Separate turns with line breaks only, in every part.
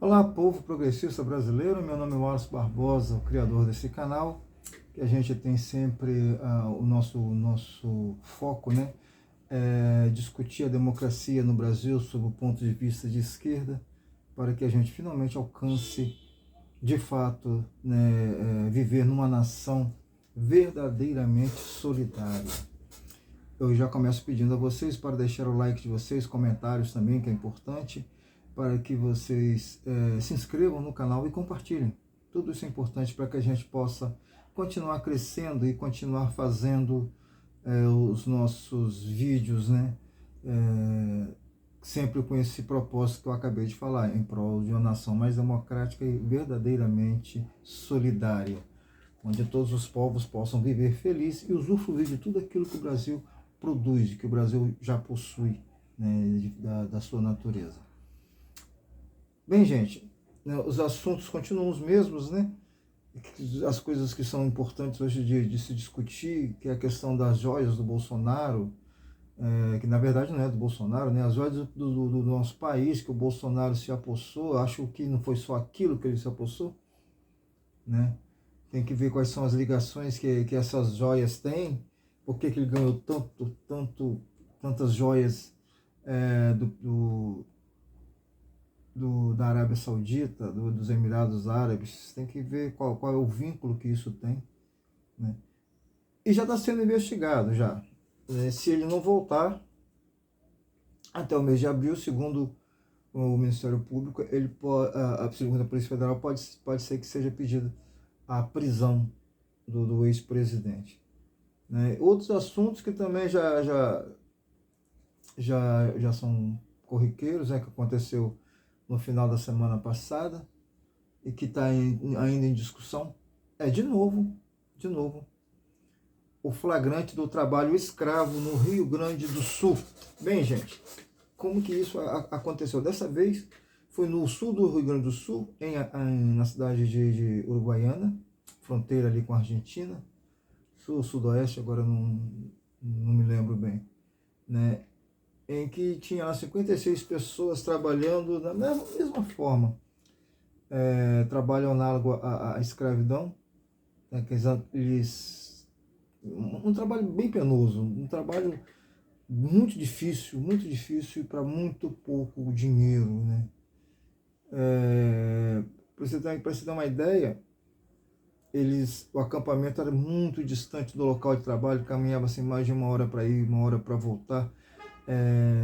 Olá, povo progressista brasileiro, meu nome é Wallace Barbosa, o criador desse canal, que a gente tem sempre o nosso foco, né, discutir a democracia no Brasil sob o ponto de vista de esquerda, para que a gente finalmente alcance, de fato, né, viver numa nação verdadeiramente solidária. Eu já começo pedindo a vocês para deixar o like de vocês, comentários também, que é importante, para que vocês se inscrevam no canal e compartilhem. Tudo isso é importante para que a gente possa continuar crescendo e continuar fazendo os nossos vídeos, né? Sempre com esse propósito que eu acabei de falar, em prol de uma nação mais democrática e verdadeiramente solidária, onde todos os povos possam viver felizes e usufruir de tudo aquilo que o Brasil produz, que o Brasil já possui, né, da sua natureza. Bem, gente, né, os assuntos continuam os mesmos, né? As coisas que são importantes hoje de se discutir, que é a questão das joias do Bolsonaro, que na verdade não é do Bolsonaro, né? As joias do nosso país, que o Bolsonaro se apossou. Acho que não foi só aquilo que ele se apossou, né? Tem que ver quais são as ligações que essas joias têm, por que ele ganhou tantas joias da Arábia Saudita, dos Emirados Árabes. Tem que ver qual é o vínculo que isso tem, né? E já está sendo investigado já. Se ele não voltar até o mês de abril, segundo o Ministério Público, segundo a Polícia Federal, pode ser que seja pedida a prisão do ex-presidente, né? Outros assuntos que também já são corriqueiros, né, que aconteceu no final da semana passada e que está ainda em discussão, de novo, o flagrante do trabalho escravo no Rio Grande do Sul. Bem, gente, como que isso aconteceu? Dessa vez foi no sul do Rio Grande do Sul, na cidade de Uruguaiana, fronteira ali com a Argentina, sudoeste, agora não me lembro bem, né? Em que tinha lá 56 pessoas trabalhando da mesma forma, trabalho análogo à escravidão, né? Um trabalho bem penoso, um trabalho muito difícil e para muito pouco dinheiro, né? Para você ter uma ideia, o acampamento era muito distante do local de trabalho, caminhava assim mais de uma hora para ir, uma hora para voltar,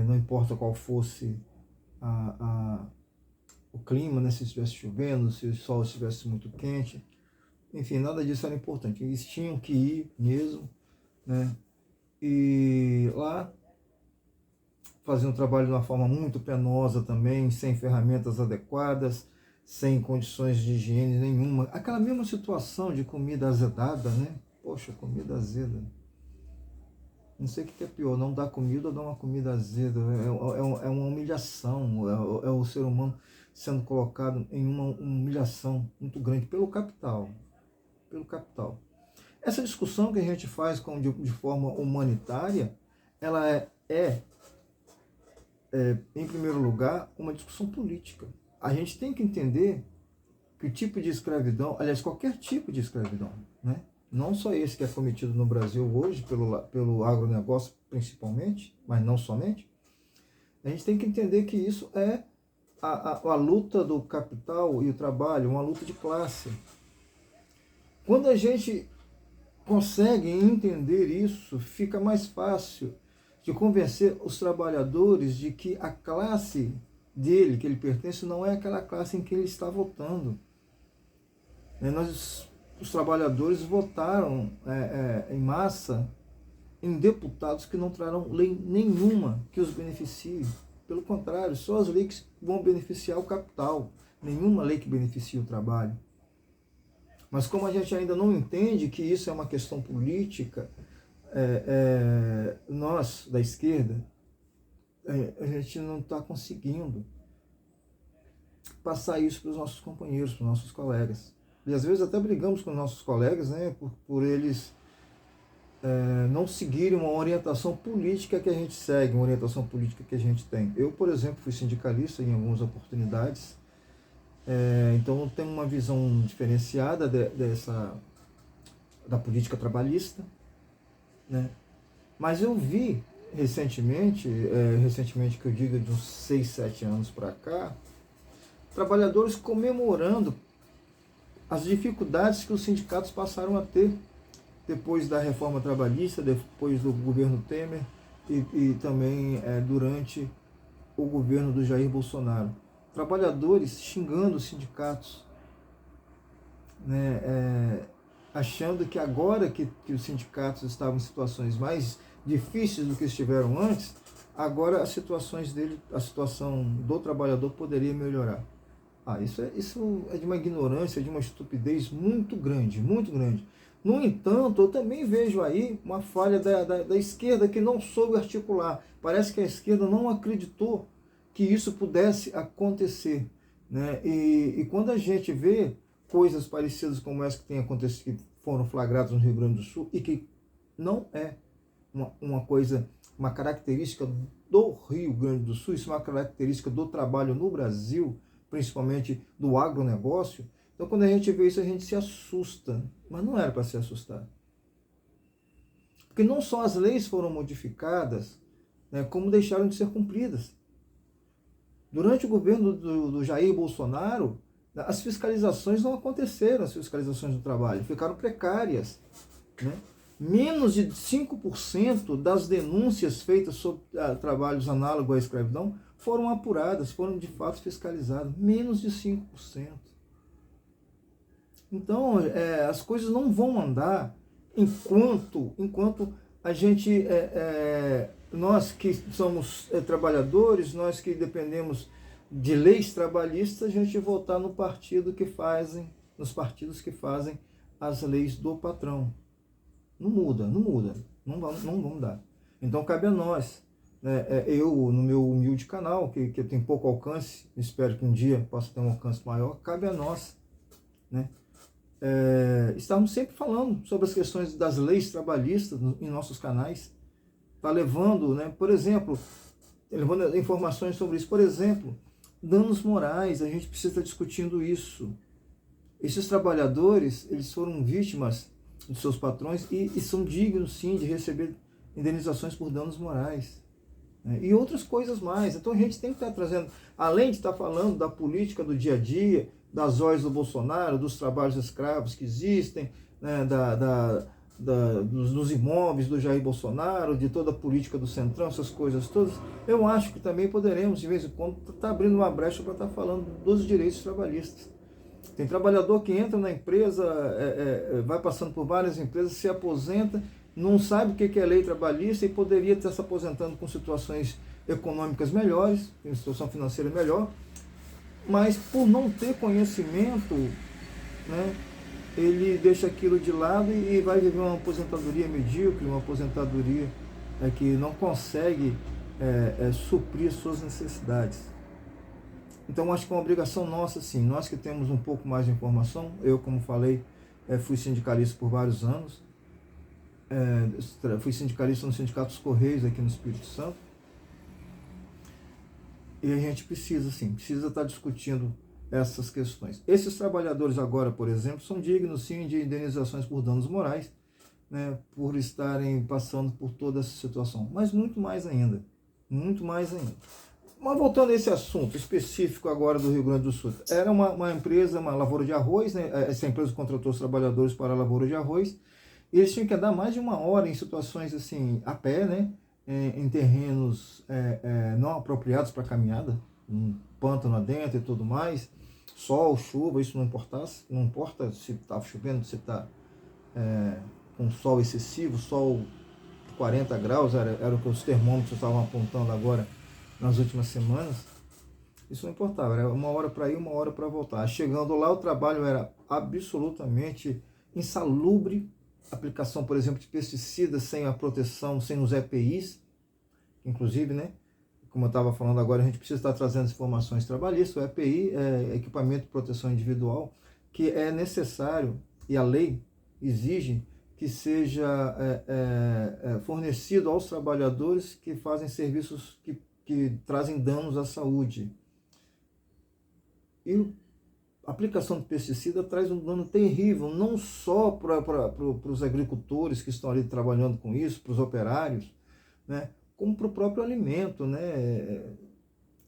não importa qual fosse o clima, né? Se estivesse chovendo, se o sol estivesse muito quente, enfim, nada disso era importante. Eles tinham que ir mesmo, né? E lá faziam um trabalho de uma forma muito penosa também, sem ferramentas adequadas, sem condições de higiene nenhuma. Aquela mesma situação de comida azedada, né? Poxa, comida azeda. Não sei o que é pior, não dar comida ou dar uma comida azeda. É uma humilhação, é o ser humano sendo colocado em uma humilhação muito grande pelo capital. Essa discussão que a gente faz de forma humanitária, ela em primeiro lugar, uma discussão política. A gente tem que entender que o tipo de escravidão, aliás, qualquer tipo de escravidão, né? Não só esse que é cometido no Brasil hoje, pelo agronegócio principalmente, mas não somente, a gente tem que entender que isso é a luta do capital e o trabalho, uma luta de classe. Quando a gente consegue entender isso, fica mais fácil de convencer os trabalhadores de que a classe dele, que ele pertence, não é aquela classe em que ele está votando. Os trabalhadores votaram em massa em deputados que não trarão lei nenhuma que os beneficie. Pelo contrário, só as leis que vão beneficiar o capital, nenhuma lei que beneficie o trabalho. Mas como a gente ainda não entende que isso é uma questão política, nós, da esquerda, a gente não está conseguindo passar isso para os nossos companheiros, para os nossos colegas. E às vezes até brigamos com os nossos colegas, né, por eles não seguirem uma orientação política que a gente segue, uma orientação política que a gente tem. Eu, por exemplo, fui sindicalista em algumas oportunidades Então tem uma visão diferenciada da política trabalhista, né? Mas eu vi recentemente que eu digo de uns 6, 7 anos para cá, trabalhadores comemorando as dificuldades que os sindicatos passaram a ter depois da reforma trabalhista, depois do governo Temer e também durante o governo do Jair Bolsonaro. Trabalhadores xingando os sindicatos, né, achando que agora que os sindicatos estavam em situações mais difíceis do que estiveram antes, agora a situação do trabalhador poderia melhorar. Isso é de uma ignorância, de uma estupidez muito grande, muito grande. No entanto, eu também vejo aí uma falha da esquerda que não soube articular. Parece que a esquerda não acreditou que isso pudesse acontecer, né? E quando a gente vê coisas parecidas como essa que tem acontecido, que foram flagradas no Rio Grande do Sul, e que não é uma característica do Rio Grande do Sul, isso é uma característica do trabalho no Brasil, principalmente do agronegócio. Então, quando a gente vê isso, a gente se assusta, mas não era para se assustar. Porque não só as leis foram modificadas, né, como deixaram de ser cumpridas. Durante o governo do Jair Bolsonaro, as fiscalizações não aconteceram, as fiscalizações do trabalho, ficaram precárias, né? Menos de 5% das denúncias feitas sobre trabalhos análogos à escravidão foram apuradas, foram de fato fiscalizadas. Menos de 5%. Então, as coisas não vão andar enquanto a gente, nós que somos trabalhadores, nós que dependemos de leis trabalhistas, a gente voltar nos partidos que fazem as leis do patrão. Não muda, não vamos mudar. Então cabe a nós, né, eu no meu humilde canal, que eu tenho pouco alcance, espero que um dia possa ter um alcance maior, cabe a nós, né, estamos sempre falando sobre as questões das leis trabalhistas em nossos canais, está levando, né, por exemplo, levando informações sobre isso, por exemplo, danos morais, a gente precisa estar discutindo isso. Esses trabalhadores, eles foram vítimas dos seus patrões e são dignos, sim, de receber indenizações por danos morais, né? E outras coisas mais. Então a gente tem que estar trazendo, além de estar falando da política do dia a dia, das ordens do Bolsonaro, dos trabalhos escravos que existem, né, dos imóveis do Jair Bolsonaro, de toda a política do Centrão, essas coisas todas, eu acho que também poderemos, de vez em quando, estar abrindo uma brecha para estar falando dos direitos trabalhistas. Tem trabalhador que entra na empresa, vai passando por várias empresas, se aposenta, não sabe o que é lei trabalhista e poderia estar se aposentando com situações econômicas melhores, em situação financeira melhor, mas por não ter conhecimento, né, ele deixa aquilo de lado e vai viver uma aposentadoria medíocre, uma aposentadoria que não consegue suprir suas necessidades. Então, acho que é uma obrigação nossa, sim, nós que temos um pouco mais de informação. Eu, como falei, fui sindicalista por vários anos, fui sindicalista no Sindicato dos Correios aqui no Espírito Santo, e a gente precisa estar discutindo essas questões. Esses trabalhadores agora, por exemplo, são dignos, sim, de indenizações por danos morais, né, por estarem passando por toda essa situação, mas muito mais ainda, muito mais ainda. Mas voltando a esse assunto específico agora do Rio Grande do Sul, era uma empresa, uma lavoura de arroz, né? Essa empresa contratou os trabalhadores para a lavoura de arroz, e eles tinham que andar mais de uma hora em situações assim, a pé, né? Em terrenos não apropriados para caminhada, um pântano adentro e tudo mais, sol, chuva, isso não importasse, não importa se está chovendo, se está com sol excessivo, sol 40 graus, era o que os termômetros estavam apontando agora, nas últimas semanas, isso não importava, era uma hora para ir, uma hora para voltar. Chegando lá, o trabalho era absolutamente insalubre, aplicação, por exemplo, de pesticidas sem a proteção, sem os EPIs, inclusive, né, como eu estava falando agora, a gente precisa estar trazendo informações trabalhistas. O EPI é equipamento de proteção individual, que é necessário, e a lei exige que seja fornecido aos trabalhadores que fazem serviços que trazem danos à saúde. E A aplicação de pesticida traz um dano terrível, não só para os agricultores que estão ali trabalhando com isso, para os operários, né, como para o próprio alimento, né?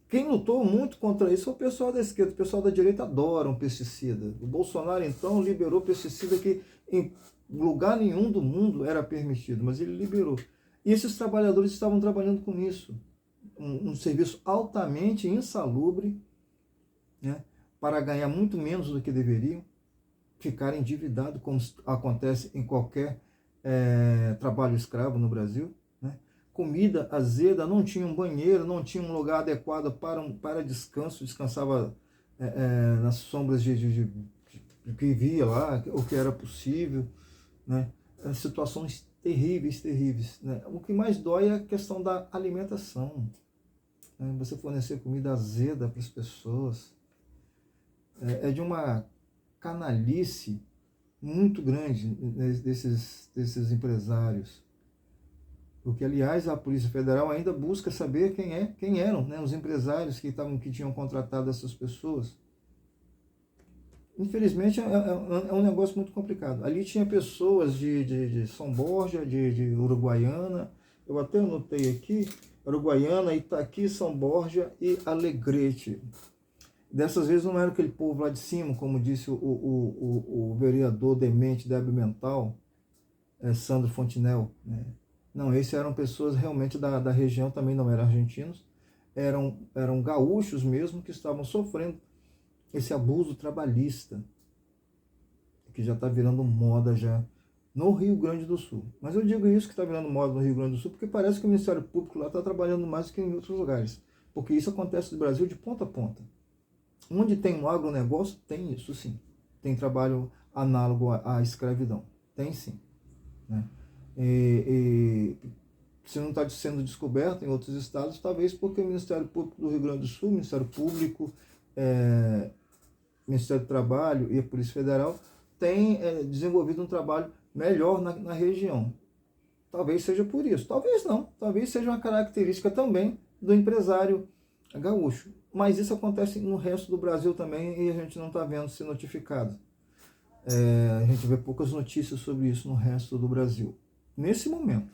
Quem lutou muito contra isso foi o pessoal da esquerda. O pessoal da direita adora um pesticida. O Bolsonaro, então, liberou pesticida que em lugar nenhum do mundo era permitido, mas ele liberou. E esses trabalhadores estavam trabalhando com isso. Um serviço altamente insalubre, né, para ganhar muito menos do que deveriam, ficar endividado, como acontece em qualquer trabalho escravo no Brasil. Né? Comida azeda, não tinha um banheiro, não tinha um lugar adequado para descanso, descansava nas sombras de que via lá, o que era possível, né? Situações terríveis, terríveis. Né? O que mais dói é a questão da alimentação. Né? Você fornecer comida azeda para as pessoas é de uma canalice muito grande desses empresários. Porque, aliás, a Polícia Federal ainda busca saber quem eram, né, os empresários que tinham contratado essas pessoas. Infelizmente, é um negócio muito complicado. Ali tinha pessoas de São Borja, de Uruguaiana, eu até anotei aqui, Uruguaiana, Itaqui, São Borja e Alegrete. Dessas vezes não era aquele povo lá de cima, como disse o vereador demente, débil mental, Sandro Fontinel, né? Não, esses eram pessoas realmente da região, também não eram argentinos, eram gaúchos mesmo que estavam sofrendo esse abuso trabalhista, que já está virando moda já no Rio Grande do Sul. Mas eu digo isso que está virando moda no Rio Grande do Sul, porque parece que o Ministério Público lá está trabalhando mais do que em outros lugares, porque isso acontece no Brasil de ponta a ponta. Onde tem um agronegócio, tem isso sim. Tem trabalho análogo à escravidão. Tem sim. Né? Se não está sendo descoberto em outros estados, talvez porque o Ministério Público do Rio Grande do Sul, o Ministério Público, Ministério do Trabalho e a Polícia Federal têm desenvolvido um trabalho melhor na região. Talvez seja por isso. Talvez não. Talvez seja uma característica também do empresário gaúcho. Mas isso acontece no resto do Brasil também e a gente não está vendo ser notificado. A gente vê poucas notícias sobre isso no resto do Brasil. Nesse momento.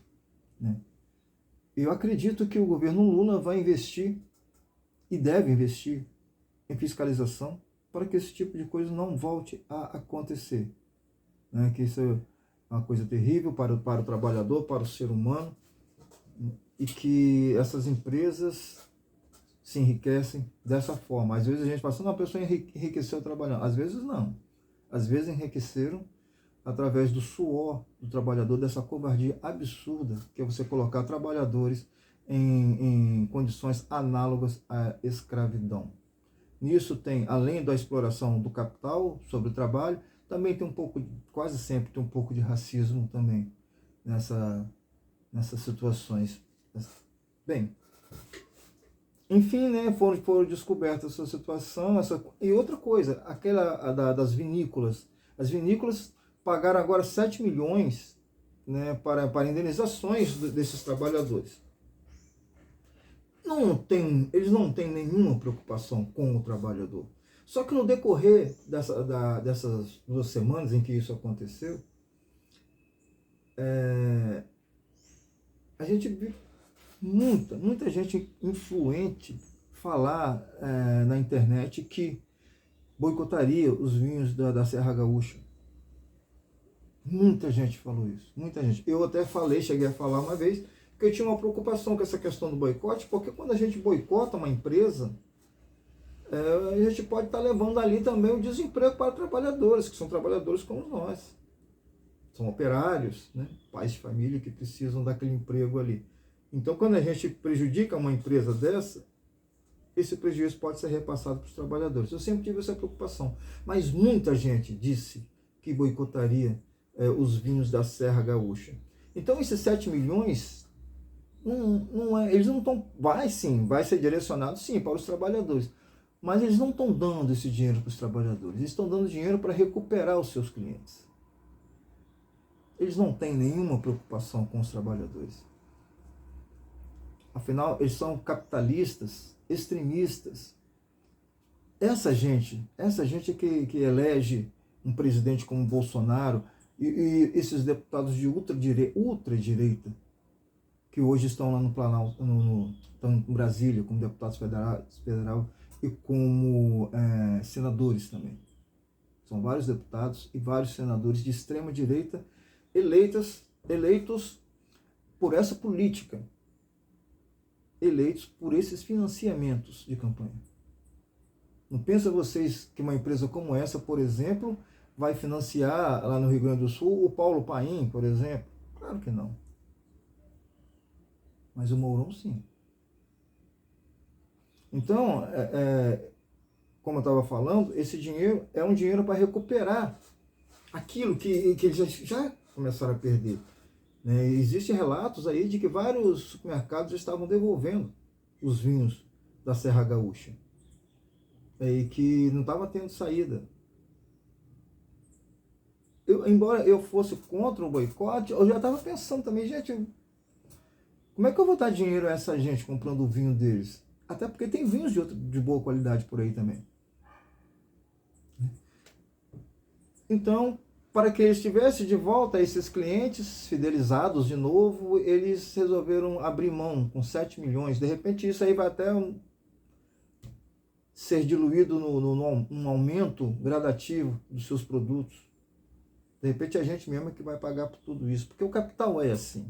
Né? Eu acredito que o governo Lula vai investir e deve investir em fiscalização para que esse tipo de coisa não volte a acontecer. Né? Que isso é uma coisa terrível para o trabalhador, para o ser humano, e que essas empresas se enriquecem dessa forma. Às vezes a gente fala assim, uma pessoa enriqueceu trabalhando. Às vezes não. Às vezes enriqueceram através do suor do trabalhador, dessa covardia absurda que é você colocar trabalhadores em condições análogas à escravidão. Nisso tem, além da exploração do capital sobre o trabalho, também tem um pouco, quase sempre tem um pouco de racismo também nessas situações. Bem, enfim, né, foram descobertas essa situação. E outra coisa, aquela das vinícolas. As vinícolas pagaram agora 7 milhões, né, para indenizações desses trabalhadores. Eles não têm nenhuma preocupação com o trabalhador. Só que no decorrer dessas 2 semanas em que isso aconteceu, a gente viu muita gente influente falar na internet que boicotaria os vinhos da Serra Gaúcha. Muita gente falou isso, muita gente. Eu até cheguei a falar uma vez que eu tinha uma preocupação com essa questão do boicote, porque quando a gente boicota uma empresa, a gente pode estar levando ali também o desemprego para trabalhadores, que são trabalhadores como nós. São operários, né? Pais de família que precisam daquele emprego ali. Então, quando a gente prejudica uma empresa dessa, esse prejuízo pode ser repassado para os trabalhadores. Eu sempre tive essa preocupação. Mas muita gente disse que boicotaria os vinhos da Serra Gaúcha. Então, esses 7 milhões, eles não estão... Vai ser direcionado sim para os trabalhadores. Mas eles não estão dando esse dinheiro para os trabalhadores. Eles estão dando dinheiro para recuperar os seus clientes. Eles não têm nenhuma preocupação com os trabalhadores. Afinal, eles são capitalistas, extremistas. essa gente é que elege um presidente como Bolsonaro e esses deputados de ultradireita, que hoje estão lá no Planalto, estão em Brasília como deputados federal e como senadores também. São vários deputados e vários senadores de extrema direita eleitos por essa política, eleitos por esses financiamentos de campanha. Não pensa vocês que uma empresa como essa, por exemplo, vai financiar lá no Rio Grande do Sul o Paulo Paim, por exemplo? Claro que não. Mas o Mourão, sim. Então, como eu estava falando, esse dinheiro é um dinheiro para recuperar aquilo que eles já começaram a perder. Né? Existem relatos aí de que vários supermercados já estavam devolvendo os vinhos da Serra Gaúcha. E que não estava tendo saída. Embora eu fosse contra o boicote, eu já estava pensando também, gente, como é que eu vou dar dinheiro a essa gente comprando o vinho deles? Até porque tem vinhos de boa qualidade por aí também. Então, para que eles tivessem de volta esses clientes fidelizados de novo, eles resolveram abrir mão com 7 milhões. De repente isso aí vai até ser diluído num aumento gradativo dos seus produtos. De repente a gente mesmo é que vai pagar por tudo isso. Porque o capital é assim.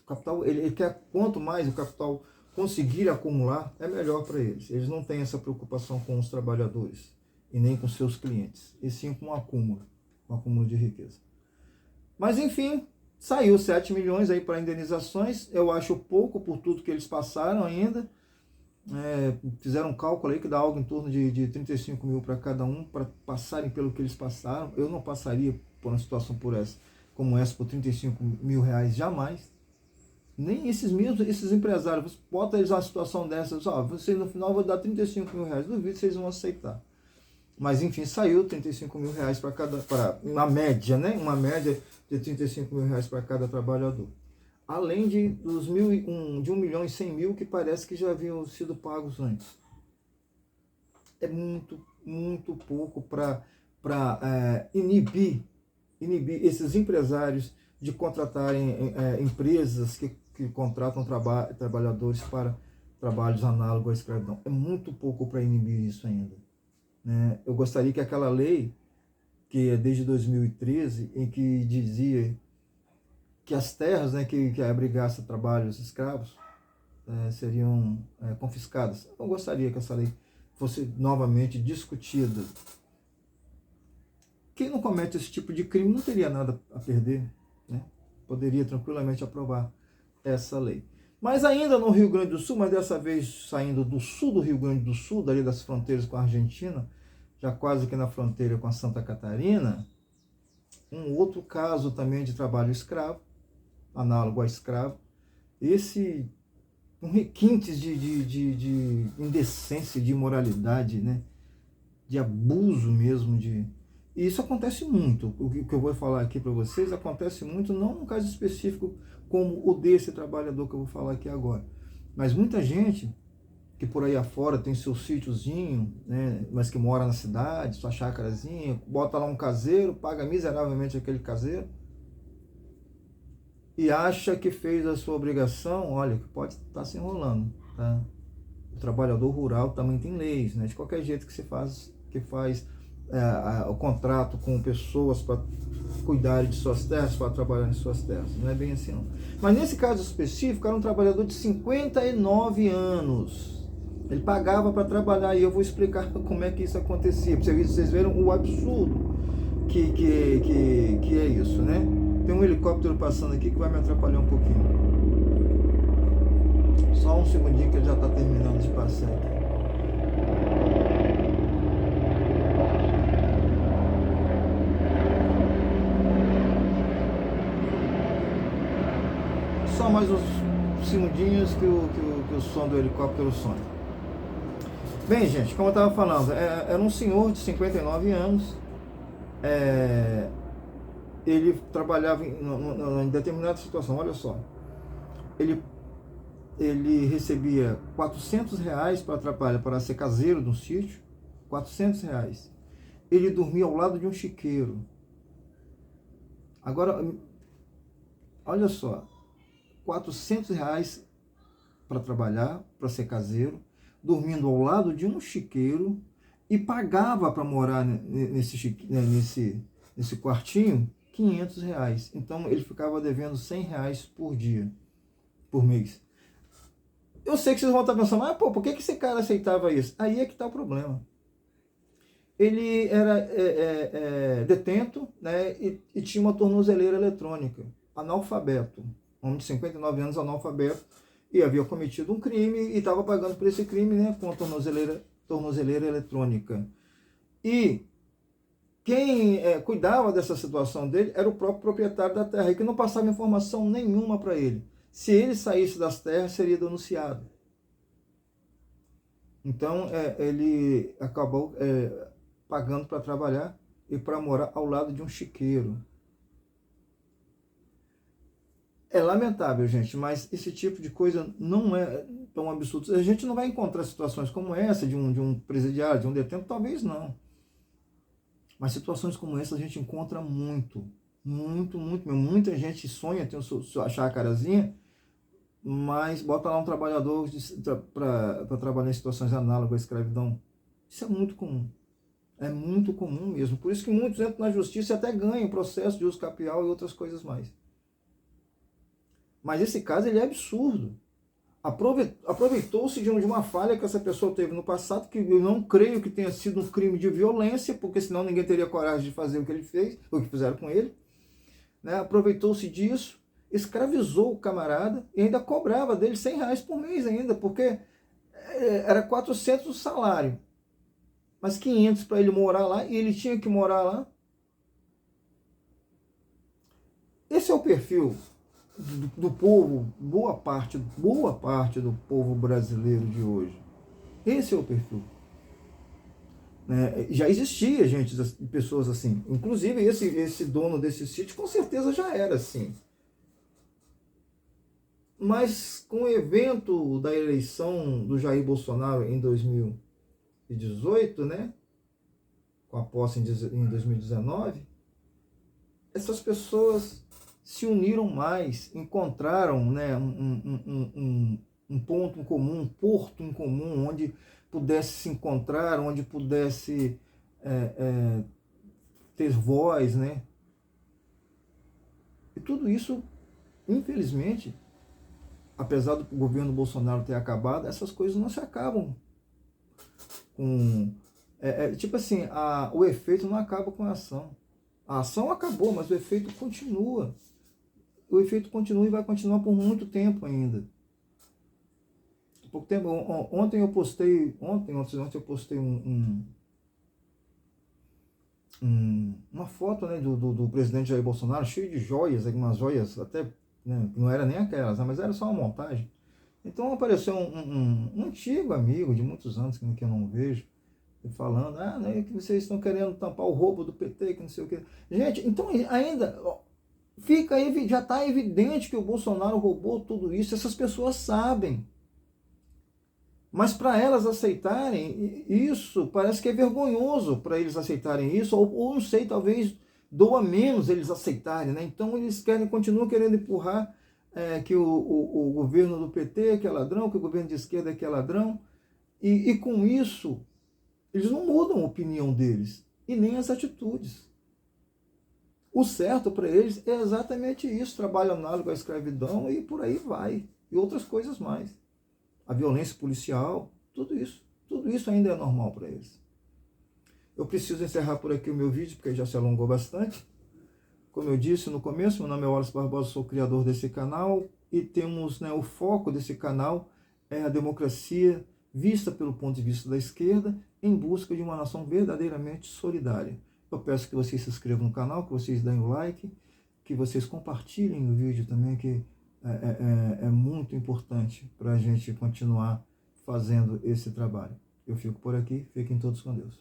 O capital, ele quer, quanto mais o capital conseguir acumular, é melhor para eles. Eles não têm essa preocupação com os trabalhadores e nem com seus clientes, e sim com um acúmulo de riqueza. Mas enfim, saiu 7 milhões aí para indenizações. Eu acho pouco por tudo que eles passaram ainda. Fizeram um cálculo aí que dá algo em torno de 35 mil para cada um, para passarem pelo que eles passaram. Eu não passaria por uma situação como essa por 35 mil reais jamais. Nem esses empresários, bota eles numa situação dessas, vocês no final vão dar 35 mil reais, duvido se eles vão aceitar. Mas enfim, saiu 35 mil reais para uma média, né? Uma média de 35 mil reais para cada trabalhador. Além de 1 milhão e 100 mil que parece que já haviam sido pagos antes. É muito, muito pouco para inibir esses empresários de contratarem empresas que contratam trabalhadores para trabalhos análogos à escravidão. É muito pouco para inibir isso ainda. Né? Eu gostaria que aquela lei, que é desde 2013, em que dizia que as terras, né, que abrigassem trabalhos escravos seriam confiscadas. Eu gostaria que essa lei fosse novamente discutida. Quem não comete esse tipo de crime não teria nada a perder, né? Poderia tranquilamente aprovar essa lei. Mas ainda no Rio Grande do Sul, mas dessa vez saindo do sul do Rio Grande do Sul, dali das fronteiras com a Argentina, já quase que na fronteira com a Santa Catarina, um outro caso também de trabalho escravo, análogo a escravo, esse com requintes de indecência, de imoralidade, né? De abuso mesmo, e isso acontece muito. O que eu vou falar aqui para vocês acontece muito, não num caso específico como o desse trabalhador que eu vou falar aqui agora, mas muita gente que por aí afora tem seu sítiozinho, né, mas que mora na cidade, sua chácarazinha, bota lá um caseiro, paga miseravelmente aquele caseiro e acha que fez a sua obrigação. Olha, que pode estar se enrolando, tá? O trabalhador rural também tem leis, né? De qualquer jeito que se faz, o contrato com pessoas para cuidarem de suas terras, para trabalhar em suas terras. Não é bem assim não. Mas nesse caso específico, era um trabalhador de 59 anos. Ele pagava para trabalhar, e eu vou explicar como é que isso acontecia, para vocês verem o absurdo que é isso, né? Tem um helicóptero passando aqui que vai me atrapalhar um pouquinho. Só um segundinho que ele já está terminando de passar aqui. Só mais uns segundinhos que o som do helicóptero some. Bem, gente, como eu estava falando, era um senhor de 59 anos. Ele trabalhava em determinada situação. Olha só, ele recebia R$400 para trabalhar, para ser caseiro de um sítio, R$ 400. Ele dormia ao lado de um chiqueiro. Agora, olha só, R$ 400 para trabalhar, para ser caseiro, dormindo ao lado de um chiqueiro, e pagava para morar nesse quartinho R$ 500. Então ele ficava devendo R$ 100 por dia, por mês. Eu sei que vocês vão estar pensando, mas pô, por que esse cara aceitava isso? Aí é que está o problema. Ele era detento, né, e tinha uma tornozeleira eletrônica, analfabeto, homem de 59 anos, analfabeto, e havia cometido um crime e estava pagando por esse crime, né, com a tornozeleira eletrônica. E quem cuidava dessa situação dele era o próprio proprietário da terra, e que não passava informação nenhuma para ele. Se ele saísse das terras, seria denunciado. Então, ele acabou pagando para trabalhar e para morar ao lado de um chiqueiro. É lamentável, gente, mas esse tipo de coisa não é tão absurdo. A gente não vai encontrar situações como essa de um presidiário, de um detento, talvez não. Mas situações como essa a gente encontra muito, muito, muito mesmo. Muita gente sonha ter sua chácarazinha, mas bota lá um trabalhador para trabalhar em situações análogas à escravidão. Isso é muito comum. É muito comum mesmo. Por isso que muitos entram na justiça e até ganham processo de uso capial e outras coisas mais. Mas esse caso ele é absurdo. Aproveitou-se de uma falha que essa pessoa teve no passado, que eu não creio que tenha sido um crime de violência, porque senão ninguém teria coragem de fazer o que ele fez, o que fizeram com ele. Né? Aproveitou-se disso, escravizou o camarada e ainda cobrava dele R$ 100 por mês ainda, porque era 400 o salário. Mas 500 para ele morar lá, e ele tinha que morar lá. Esse é o perfil do povo, boa parte do povo brasileiro de hoje. Esse é o perfil. Já existia pessoas assim. Inclusive esse dono desse sítio com certeza já era assim. Mas com o evento da eleição do Jair Bolsonaro em 2018, né, com a posse em 2019, essas pessoas se uniram mais, encontraram, né, um ponto em comum, um porto em comum, onde pudesse se encontrar, onde pudesse ter voz, né? E tudo isso, infelizmente, apesar do governo Bolsonaro ter acabado, essas coisas não se acabam com... tipo assim, o efeito não acaba com a ação. A ação acabou, mas o efeito continua. O efeito continua e vai continuar por muito tempo ainda. Pouco tempo, ontem eu postei uma foto, né, do presidente Jair Bolsonaro, cheio de joias, algumas joias até, né, não era nem aquelas, mas era só uma montagem. Então apareceu um antigo amigo de muitos anos que eu não vejo, falando, né, que vocês estão querendo tampar o roubo do PT, que não sei o que. Gente, então ainda fica aí, já está evidente que o Bolsonaro roubou tudo isso, essas pessoas sabem. Mas para elas aceitarem isso, parece que é vergonhoso para eles aceitarem isso, ou não sei, talvez doa menos eles aceitarem, né? Então eles continuam querendo empurrar que o governo do PT que é ladrão, que o governo de esquerda que é ladrão, e com isso eles não mudam a opinião deles, e nem as atitudes. O certo para eles é exatamente isso, trabalho análogo à escravidão e por aí vai, e outras coisas mais. A violência policial, tudo isso ainda é normal para eles. Eu preciso encerrar por aqui o meu vídeo, porque já se alongou bastante. Como eu disse no começo, meu nome é Wallace Barbosa, sou o criador desse canal, e temos, né, o foco desse canal é a democracia vista pelo ponto de vista da esquerda, em busca de uma nação verdadeiramente solidária. Eu peço que vocês se inscrevam no canal, que vocês deem o like, que vocês compartilhem o vídeo também, que é muito importante para a gente continuar fazendo esse trabalho. Eu fico por aqui, fiquem todos com Deus.